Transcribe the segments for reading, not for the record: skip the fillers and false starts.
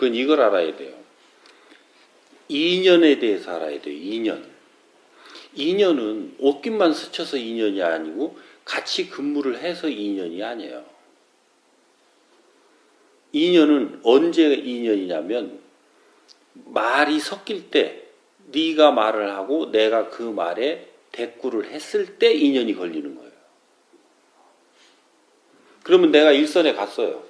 그건 이걸 알아야 돼요. 인연에 대해서 알아야 돼요. 인연. 인연은 옷깃만 스쳐서 인연이 아니고 같이 근무를 해서 인연이 아니에요. 인연은 언제 인연이냐면 말이 섞일 때 네가 말을 하고 내가 그 말에 대꾸를 했을 때 인연이 걸리는 거예요. 그러면 내가 일선에 갔어요.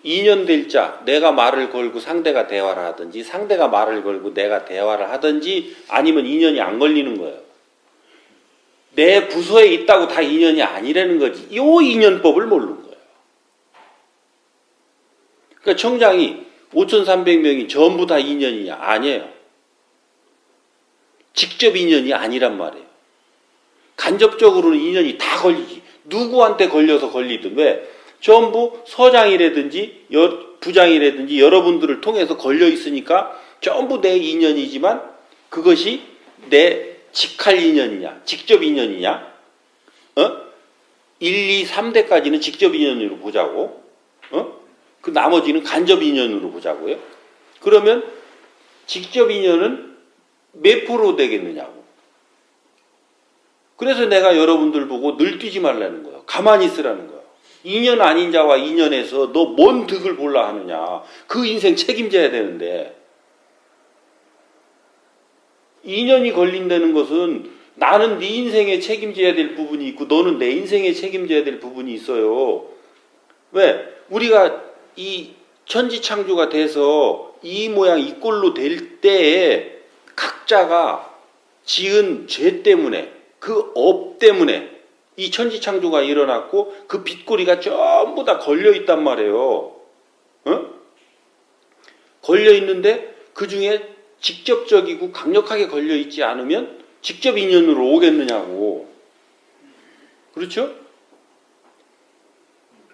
인연 될 자, 내가 말을 걸고 상대가 대화를 하든지 상대가 말을 걸고 내가 대화를 하든지 아니면 인연이 안 걸리는 거예요. 내 부서에 있다고 다 인연이 아니라는 거지. 이 인연법을 모르는 거예요. 그러니까 청장이 5,300명이 전부 다 인연이냐? 아니에요. 직접 인연이 아니란 말이에요. 간접적으로는 인연이 다 걸리지. 누구한테 걸려서 걸리든 왜? 전부 서장이라든지 부장이라든지 여러분들을 통해서 걸려 있으니까 전부 내 인연이지만 그것이 내 직할 인연이냐, 직접 인연이냐? 1, 2, 3대까지는 직접 인연으로 보자고. 그 나머지는 간접 인연으로 보자고요. 그러면 직접 인연은 몇 프로 되겠느냐고. 그래서 내가 여러분들 보고 늘 뛰지 말라는 거예요. 가만히 있으라는 거예요. 인연 아닌 자와 인연해서 너 뭔 득을 볼라 하느냐. 그 인생 책임져야 되는데. 인연이 걸린다는 것은 나는 네 인생에 책임져야 될 부분이 있고 너는 내 인생에 책임져야 될 부분이 있어요. 왜? 우리가 이 천지창조가 돼서 이 모양 이 꼴로 될 때에 각자가 지은 죄 때문에 그 업 때문에 이 천지창조가 일어났고 그 빗꼬리가 전부 다 걸려있단 말이에요. 걸려있는데 그 중에 직접적이고 강력하게 걸려있지 않으면 직접 인연으로 오겠느냐고. 그렇죠?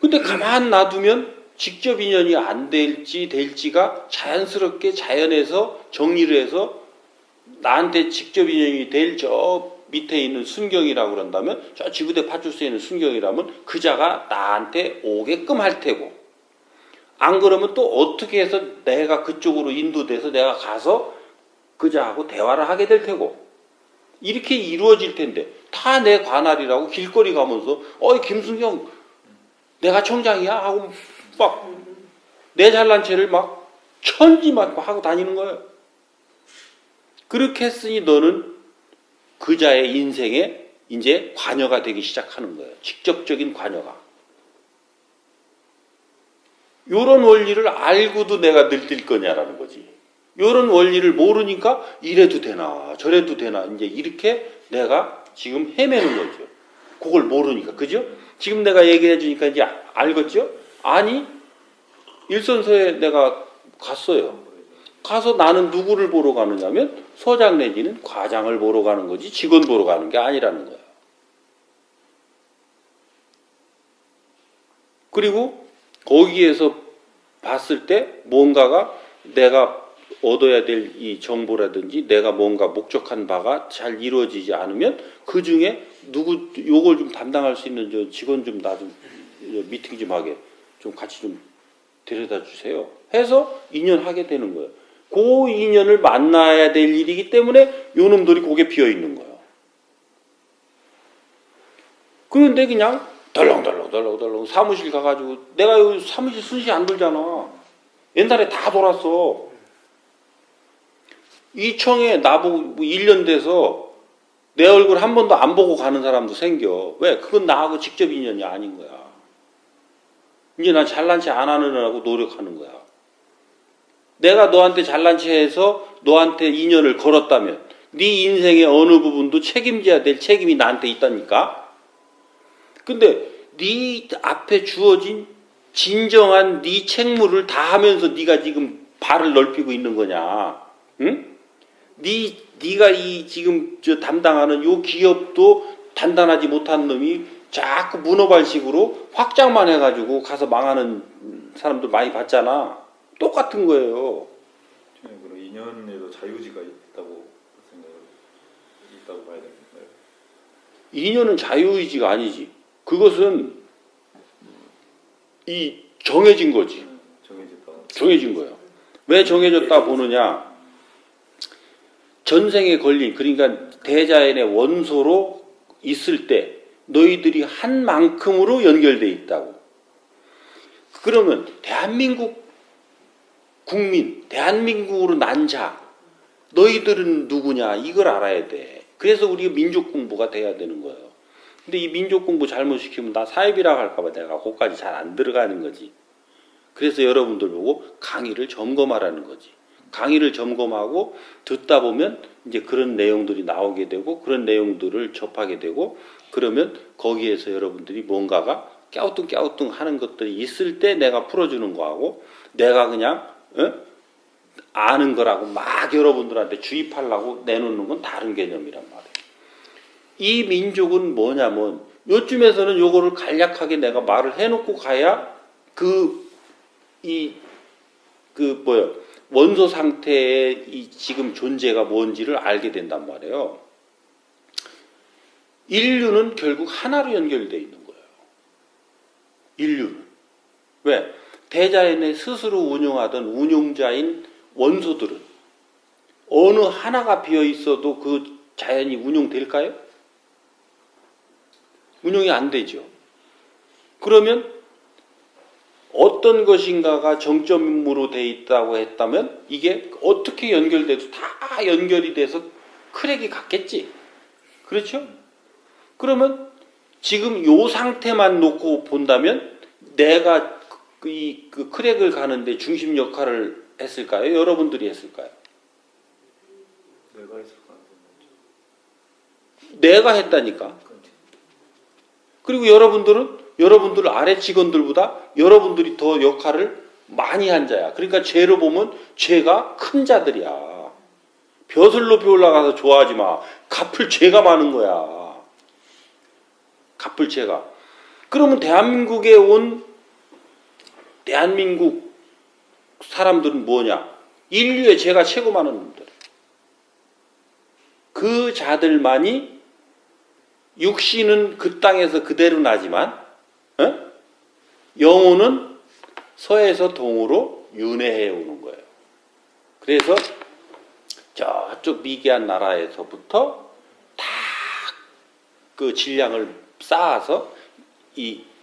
근데 가만 놔두면 직접 인연이 안 될지가 자연스럽게 자연에서 정리를 해서 나한테 직접 인연이 될 저 밑에 있는 순경이라고 그런다면 저 지구대 파출소에 있는 순경이라면 그 자가 나한테 오게끔 할 테고 안 그러면 또 어떻게 해서 내가 그쪽으로 인도돼서 내가 가서 그 자하고 대화를 하게 될 테고 이렇게 이루어질 텐데 다 내 관할이라고 길거리 가면서 어이 김순경 내가 청장이야 하고 막 내 잘난 체를 막 천지 막 하고 다니는 거예요. 그렇게 했으니 너는 그 자의 인생에 이제 관여가 되기 시작하는 거예요. 직접적인 관여가. 요런 원리를 알고도 내가 늘뛸 거냐라는 거지. 요런 원리를 모르니까 이래도 되나 저래도 되나 이제 이렇게 내가 지금 헤매는 거죠. 그걸 모르니까. 그죠? 지금 내가 얘기해 주니까 이제 알겠죠? 아니 일선서에 내가 갔어요. 가서 나는 누구를 보러 가느냐면 서장 내지는 과장을 보러 가는 거지 직원 보러 가는 게 아니라는 거예요. 그리고 거기에서 봤을 때 뭔가가 내가 얻어야 될 이 정보라든지 내가 뭔가 목적한 바가 잘 이루어지지 않으면 그 중에 누구 요걸 좀 담당할 수 있는 저 직원 좀 나 좀 미팅 좀 하게 좀 같이 좀 데려다 주세요. 해서 인연하게 되는 거예요. 그 인연을 만나야 될 일이기 때문에 요 놈들이 고개 비어 있는 거예요. 그런데 그냥 덜렁덜렁 사무실 가가지고 내가 여기 사무실 순시 안 돌잖아. 옛날에 다 돌았어. 이 청에 나보고 1년 돼서 내 얼굴 한 번도 안 보고 가는 사람도 생겨. 왜? 그건 나하고 직접 인연이 아닌 거야. 이제 난 잘난 체 안 하느라고 노력하는 거야. 내가 너한테 잘난 체해서 너한테 인연을 걸었다면 네 인생의 어느 부분도 책임져야 될 책임이 나한테 있다니까. 근데 네 앞에 주어진 진정한 네 책무를 다 하면서 네가 지금 발을 넓히고 있는 거냐? 응? 네가 이 지금 저 담당하는 요 기업도 단단하지 못한 놈이 자꾸 문어발식으로 확장만 해가지고 가서 망하는 사람들 많이 봤잖아. 똑같은 거예요. 그럼 인연에도 자유지가 있다고 봐야 되는가요? 인연은 자유의지가 아니지. 그것은 이 정해진 거지. 정해졌다. 정해진 거예요. 왜 정해졌다 보느냐? 전생에 걸린, 그러니까 대자연의 원소로 있을 때 너희들이 한 만큼으로 연결돼 있다고. 그러면 대한민국 국민, 대한민국으로 난 자, 너희들은 누구냐? 이걸 알아야 돼. 그래서 우리가 민족 공부가 돼야 되는 거예요. 근데 이 민족 공부 잘못시키면 나 사입이라고 할까봐 내가 거기까지 잘 안 들어가는 거지. 그래서 여러분들 보고 강의를 점검하라는 거지. 강의를 점검하고 듣다 보면 이제 그런 내용들이 나오게 되고 그런 내용들을 접하게 되고 그러면 거기에서 여러분들이 뭔가가 깨우뚱깨우뚱 하는 것들이 있을 때 내가 풀어주는 거하고 내가 그냥 아는 거라고 막 여러분들한테 주입하려고 내놓는 건 다른 개념이란 말이에요. 이 민족은 뭐냐면 요쯤에서는 요거를 간략하게 내가 말을 해놓고 가야 원소 상태의 이 지금 존재가 뭔지를 알게 된단 말이에요. 인류는 결국 하나로 연결되어 있는 거예요. 인류는. 왜? 대자연에 스스로 운영하던 운용자인 원소들은 어느 하나가 비어 있어도 그 자연이 운용될까요? 운용이 안 되죠. 그러면 어떤 것인가가 정점으로 돼 있다고 했다면 이게 어떻게 연결돼도 다 연결이 돼서 크랙이 갔겠지. 그렇죠? 그러면 지금 요 상태만 놓고 본다면 내가 그 크랙을 가는데 중심 역할을 했을까요? 여러분들이 했을까요? 내가 했을 가능성이 내가 했다니까. 그리고 여러분들 아래 직원들보다 여러분들이 더 역할을 많이 한 자야. 그러니까 죄로 보면 죄가 큰 자들이야. 벼슬 높이 올라가서 좋아하지 마. 갚을 죄가 많은 거야. 갚을 죄가. 그러면 대한민국에 온 대한민국 사람들은 뭐냐? 인류의 죄가 최고 많은 놈들. 그 자들만이 육신은 그 땅에서 그대로 나지만 영혼은 서에서 동으로 윤회해 오는 거예요. 그래서 저쪽 미개한 나라에서부터 다 그 질량을 쌓아서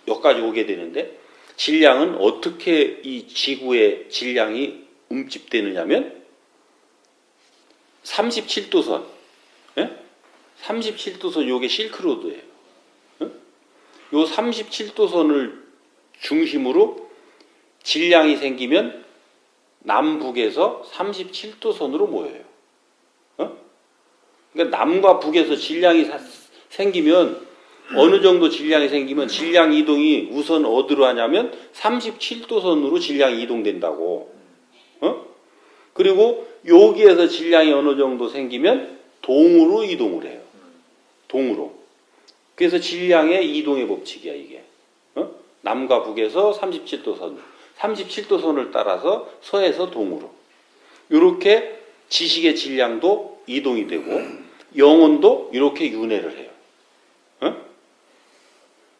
여기까지 오게 되는데 질량은 어떻게 이 지구의 질량이 움집되느냐면 37도선 37도선 요게 실크로드예요. 요 37도선을 중심으로 질량이 생기면 남북에서 37도선으로 모여요. 그러니까 남과 북에서 질량이 생기면 어느 정도 질량이 생기면 질량 이동이 우선 어디로 하냐면 37도선으로 질량이 이동된다고. 그리고 여기에서 질량이 어느 정도 생기면 동으로 이동을 해요. 동으로. 그래서 질량의 이동의 법칙이야 이게. 남과 북에서 37도선을 따라서 서에서 동으로. 이렇게 지식의 질량도 이동이 되고 영혼도 이렇게 윤회를 해요.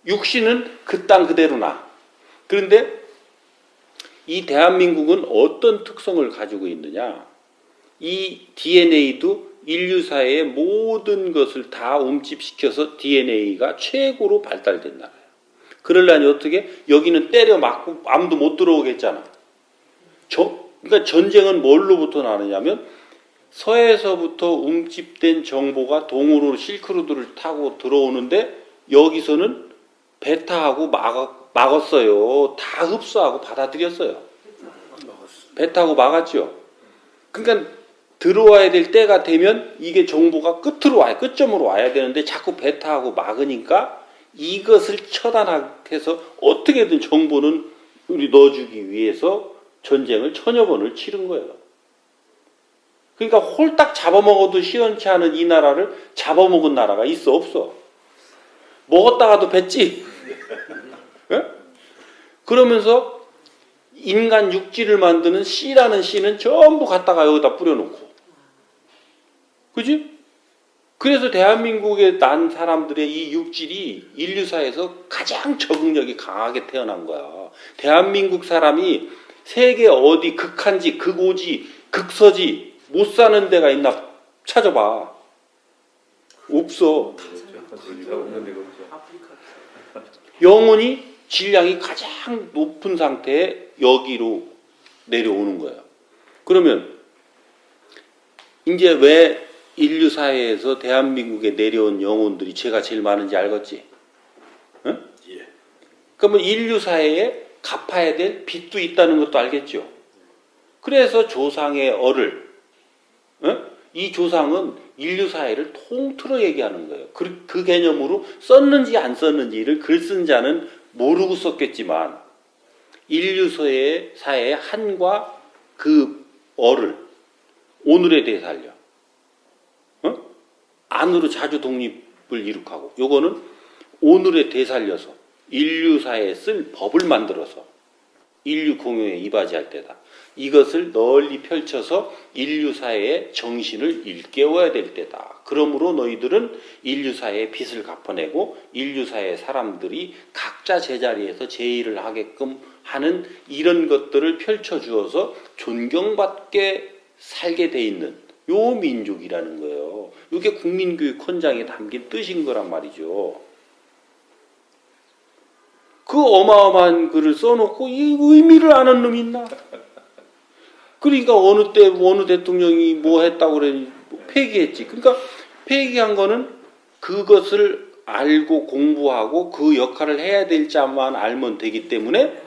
육신은 그 땅 그대로 나. 그런데 이 대한민국은 어떤 특성을 가지고 있느냐? 이 DNA도 인류사의 모든 것을 다 움집시켜서 DNA가 최고로 발달된 나라예요. 그러려니 어떻게? 여기는 때려 맞고 아무도 못 들어오겠잖아. 그러니까 전쟁은 뭘로부터 나느냐면 서에서부터 움집된 정보가 동으로 실크로드를 타고 들어오는데 여기서는 베타하고 막았어요. 다 흡수하고 받아들였어요. 베타하고 막았죠. 그러니까 들어와야 될 때가 되면 이게 정보가 끝으로 와야 끝점으로 와야 되는데 자꾸 베타하고 막으니까 이것을 처단해서 어떻게든 정보는 우리 넣어주기 위해서 전쟁을 천여 번을 치른 거예요. 그러니까 홀딱 잡아먹어도 시원치 않은 이 나라를 잡아먹은 나라가 있어 없어? 먹었다가도 뱉지. 그러면서 인간 육지를 만드는 씨라는 씨는 전부 갖다가 여기다 뿌려놓고. 그지? 그래서 대한민국에 난 사람들의 이 육질이 인류사에서 가장 적응력이 강하게 태어난 거야. 대한민국 사람이 세계 어디 극한지, 극오지, 극서지 못 사는 데가 있나 찾아봐. 없어. 그렇죠. 없는데 그렇죠. 아프리카. 영혼이 질량이 가장 높은 상태에 여기로 내려오는 거예요. 그러면 이제 왜 인류 사회에서 대한민국에 내려온 영혼들이 죄가 제일 많은지 알겠지? 응? 예. 그러면 인류 사회에 갚아야 될 빚도 있다는 것도 알겠죠? 그래서 조상의 어를, 응? 이 조상은 인류 사회를 통틀어 얘기하는 거예요. 그 개념으로 썼는지 안 썼는지를 글 쓴 자는 모르고 썼겠지만 인류 사회의 한과 그 어를 오늘에 대해서 알려. 어? 안으로 자주 독립을 이룩하고 요거는 오늘에 되살려서 인류 사회에 쓸 법을 만들어서 인류 공용에 이바지할 때다. 이것을 널리 펼쳐서 인류 사회의 정신을 일깨워야 될 때다. 그러므로 너희들은 인류 사회의 빚을 갚아내고 인류 사회의 사람들이 각자 제자리에서 제의를 하게끔 하는 이런 것들을 펼쳐주어서 존경받게 살게 돼 있는 요 민족이라는 거예요. 이게 국민교육 헌장에 담긴 뜻인 거란 말이죠. 그 어마어마한 글을 써놓고 이 의미를 아는 놈이 있나? 그러니까 어느 때 어느 대통령이 뭐 했다고 그래 폐기했지. 그러니까 폐기한 거는 그것을 알고 공부하고 그 역할을 해야 될 자만 알면 되기 때문에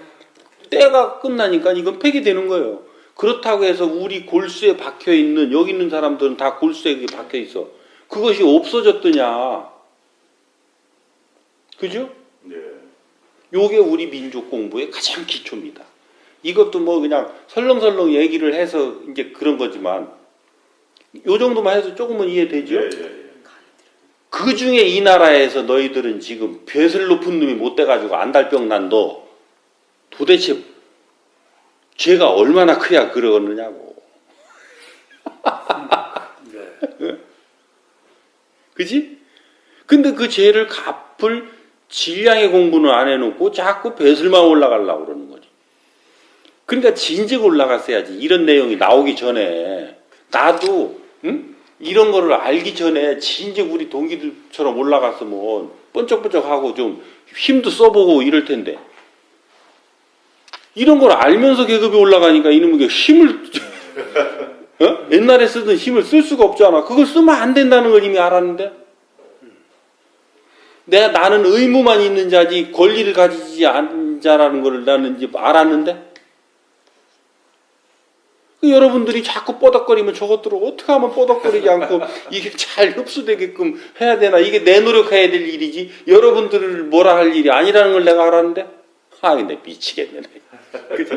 때가 끝나니까 이건 폐기되는 거예요. 그렇다고 해서 우리 골수에 박혀 있는 여기 있는 사람들은 다 골수에 박혀 있어. 그것이 없어졌더냐? 그죠? 네. 요게 우리 민족 공부의 가장 기초입니다. 이것도 뭐 그냥 설렁설렁 얘기를 해서 이제 그런 거지만 요 정도만 해서 조금은 이해되죠? 예, 예, 예. 그 중에 이 나라에서 너희들은 지금 벼슬 높은 놈이 못 돼가지고 안달병 난 너 도대체 죄가 얼마나 크야 그러느냐고. 네. 그지? 근데 그 죄를 갚을 질량의 공부는 안 해놓고 자꾸 벼슬만 올라가려고 그러는 거지. 그러니까 진즉 올라갔어야지. 이런 내용이 나오기 전에 나도 응? 이런 거를 알기 전에 진즉 우리 동기들처럼 올라갔으면 번쩍번쩍하고 좀 힘도 써보고 이럴 텐데 이런 걸 알면서 계급이 올라가니까 이놈의 힘을 어? 옛날에 쓰던 힘을 쓸 수가 없잖아. 그걸 쓰면 안 된다는 걸 이미 알았는데 나는 의무만 있는 자지 권리를 가지지 않은 자라는 걸 나는 이제 알았는데 여러분들이 자꾸 뻐덕거리면 저것들을 어떻게 하면 뻐덕거리지 않고 이게 잘 흡수되게끔 해야 되나. 이게 내 노력해야 될 일이지 여러분들을 뭐라 할 일이 아니라는 걸 내가 알았는데 근데 미치겠네. 그죠?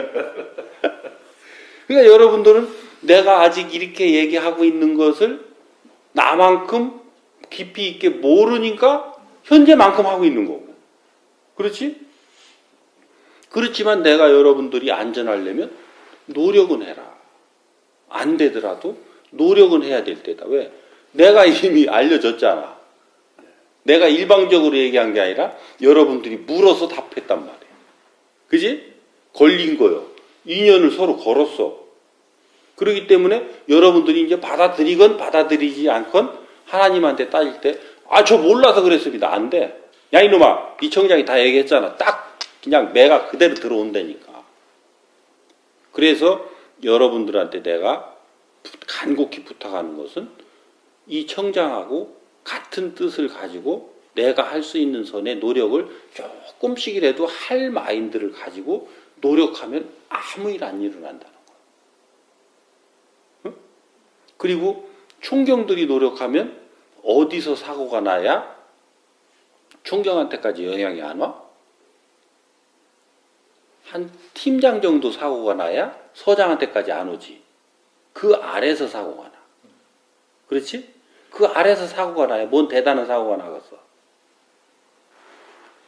그러니까 여러분들은 내가 아직 이렇게 얘기하고 있는 것을 나만큼 깊이 있게 모르니까 현재만큼 하고 있는 거고. 그렇지? 그렇지만 내가 여러분들이 안전하려면 노력은 해라. 안 되더라도 노력은 해야 될 때다. 왜? 내가 이미 알려줬잖아. 내가 일방적으로 얘기한 게 아니라 여러분들이 물어서 답했단 말이야. 그지? 걸린 거요. 인연을 서로 걸었어. 그렇기 때문에 여러분들이 이제 받아들이건 받아들이지 않건 하나님한테 따질 때 저 몰라서 그랬습니다. 안 돼. 야 이놈아, 이 청장이 다 얘기했잖아. 딱 그냥 매가 그대로 들어온다니까. 그래서 여러분들한테 내가 간곡히 부탁하는 것은 이 청장하고 같은 뜻을 가지고 내가 할 수 있는 선에 노력을 조금씩이라도 할 마인드를 가지고 노력하면 아무 일 안 일어난다는 거야. 응? 그리고 총경들이 노력하면 어디서 사고가 나야 총경한테까지 영향이 안 와? 한 팀장 정도 사고가 나야 서장한테까지 안 오지. 그 아래서 사고가 나. 그렇지? 그 아래서 사고가 나야 뭔 대단한 사고가 나겠어.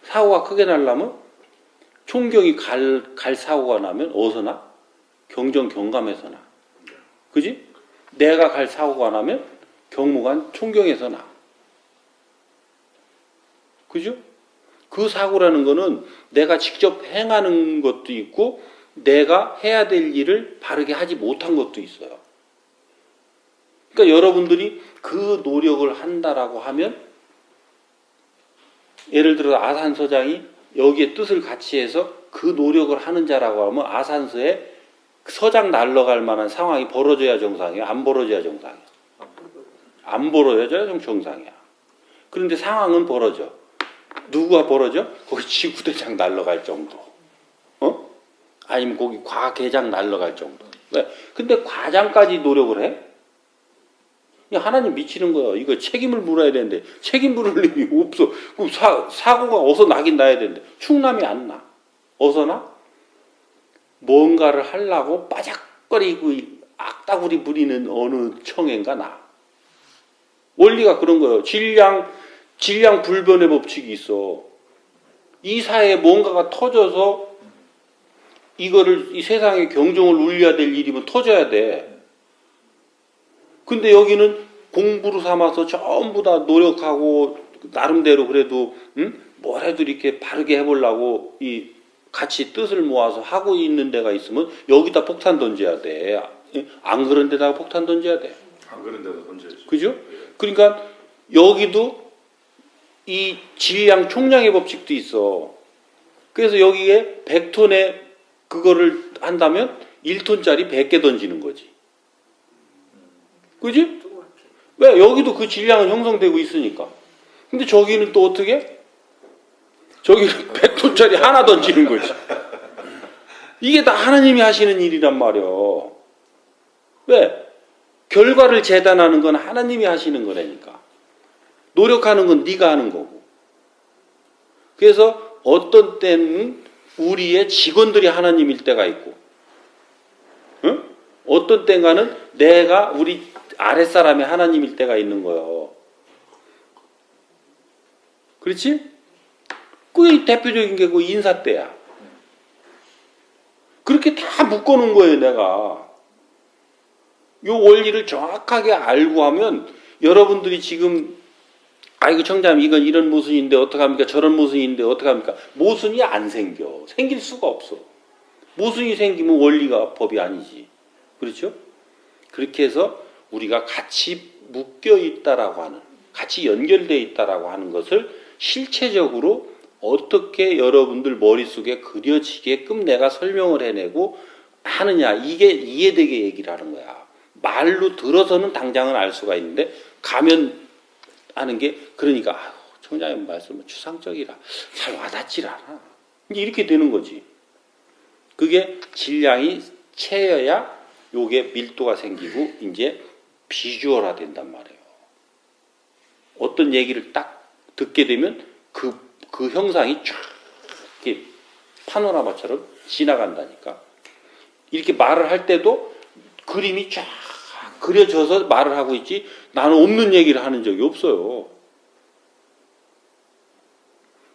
사고가 크게 나려면 총경이 갈 사고가 나면 어디서 나? 경정 경감에서 나. 그지? 내가 갈 사고가 나면 경무관 총경에서 나. 그죠? 그 사고라는 거는 내가 직접 행하는 것도 있고 내가 해야 될 일을 바르게 하지 못한 것도 있어요. 그러니까 여러분들이 그 노력을 한다라고 하면, 예를 들어 아산서장이 여기에 뜻을 같이 해서 그 노력을 하는 자라고 하면 아산서에 서장 날라갈 만한 상황이 벌어져야 정상이야? 안 벌어져야 정상이야? 안 벌어져야 정상이야. 그런데 상황은 벌어져. 누구가 벌어져? 거기 지구대장 날라갈 정도. 아니면 거기 과계장 날라갈 정도. 왜? 근데 과장까지 노력을 해? 하나님 미치는 거야. 이거 책임을 물어야 되는데 책임 물을 일이 없어. 그럼 사고가 어서 나긴 나야 되는데 충남이 안 나. 어서 나? 뭔가를 하려고 빠작거리고 악따구리 부리는 어느 청인가 나. 원리가 그런 거예요. 질량 불변의 법칙이 있어. 이 사회에 뭔가가 터져서 이거를 이 세상의 경종을 울려야 될 일이면 터져야 돼. 근데 여기는 공부로 삼아서 전부 다 노력하고 나름대로 그래도 뭘 해도 이렇게 바르게 해보려고 이 같이 뜻을 모아서 하고 있는 데가 있으면 여기다 폭탄 던져야 돼. 안 그런 데다가 폭탄 던져야 돼. 안 그런 데다 던져야죠. 그죠? 그러니까 여기도 이 질량 총량의 법칙도 있어. 그래서 여기에 100톤의 그거를 한다면 1톤짜리 100개 던지는 거지. 그지? 왜? 여기도 그 질량은 형성되고 있으니까. 근데 저기는 또 어떻게? 저기는 100톤짜리 하나 던지는 거지. 이게 다 하나님이 하시는 일이란 말이요. 왜? 결과를 재단하는 건 하나님이 하시는 거라니까. 노력하는 건 네가 하는 거고. 그래서 어떤 때는 우리의 직원들이 하나님일 때가 있고, 응? 어떤 때가는 내가 우리 아랫사람이 하나님일 때가 있는 거예요. 그렇지? 그게 대표적인 게 그 인사 때야. 그렇게 다 묶어놓은 거예요, 내가. 요 원리를 정확하게 알고 하면 여러분들이 지금 아이고 청자님 이건 이런 모순인데 어떡합니까? 저런 모순인데 어떡합니까? 모순이 안 생겨. 생길 수가 없어. 모순이 생기면 원리가 법이 아니지. 그렇죠? 그렇게 해서 우리가 같이 묶여 있다라고 하는, 같이 연결되어 있다라고 하는 것을 실체적으로 어떻게 여러분들 머릿속에 그려지게끔 내가 설명을 해내고 하느냐, 이게 이해되게 얘기를 하는 거야. 말로 들어서는 당장은 알 수가 있는데 가면 하는 게, 그러니까 청장님 말씀은 추상적이라 잘 와닿질 않아. 이렇게 되는 거지. 그게 질량이 채여야 요게 밀도가 생기고 이제 비주얼화 된단 말이에요. 어떤 얘기를 딱 듣게 되면 그 형상이 쫙 이렇게 파노라마처럼 지나간다니까. 이렇게 말을 할 때도 그림이 쫙 그려져서 말을 하고 있지 나는 없는 얘기를 하는 적이 없어요.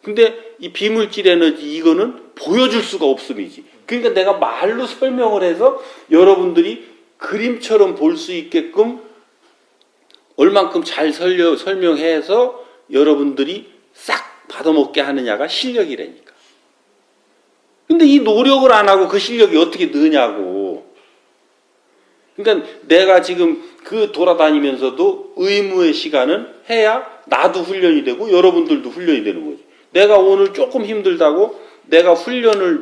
근데 이 비물질 에너지 이거는 보여줄 수가 없음이지. 그러니까 내가 말로 설명을 해서 여러분들이 그림처럼 볼 수 있게끔 얼만큼 잘 설명해서 여러분들이 싹 받아먹게 하느냐가 실력이라니까. 근데 이 노력을 안 하고 그 실력이 어떻게 느냐고. 그러니까 내가 지금 그 돌아다니면서도 의무의 시간은 해야 나도 훈련이 되고 여러분들도 훈련이 되는 거지. 내가 오늘 조금 힘들다고 내가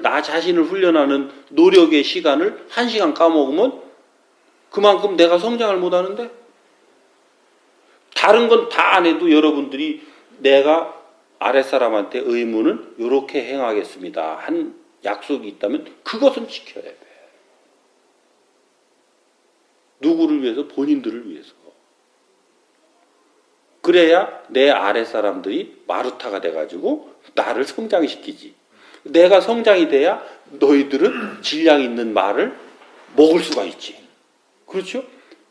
나 자신을 훈련하는 노력의 시간을 1시간 까먹으면 그만큼 내가 성장을 못 하는데, 다른 건 다 안 해도 여러분들이 내가 아랫사람한테 의무는 이렇게 행하겠습니다 한 약속이 있다면 그것은 지켜야 돼. 누구를 위해서? 본인들을 위해서. 그래야 내 아랫사람들이 마루타가 돼가지고 나를 성장시키지. 내가 성장이 돼야 너희들은 질량 있는 말을 먹을 수가 있지. 그렇죠?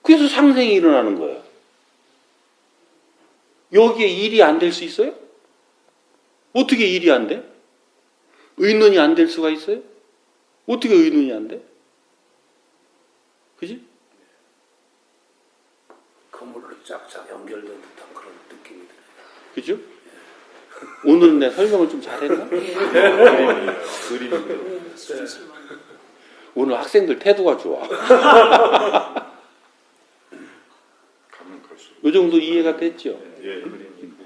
그래서 상생이 일어나는 거예요. 여기에 일이 안 될 수 있어요? 어떻게 일이 안 돼? 의논이 안 될 수가 있어요? 어떻게 의논이 안 돼? 그지? 그물로 쫙쫙 연결된 듯한 그런 느낌이 들어요. 그죠? 오늘은 내 설명을 좀 잘했나? 그림이. 오늘 학생들 태도가 좋아. 가면 갈수록. 요 정도 이해가 됐죠? 예, 그림.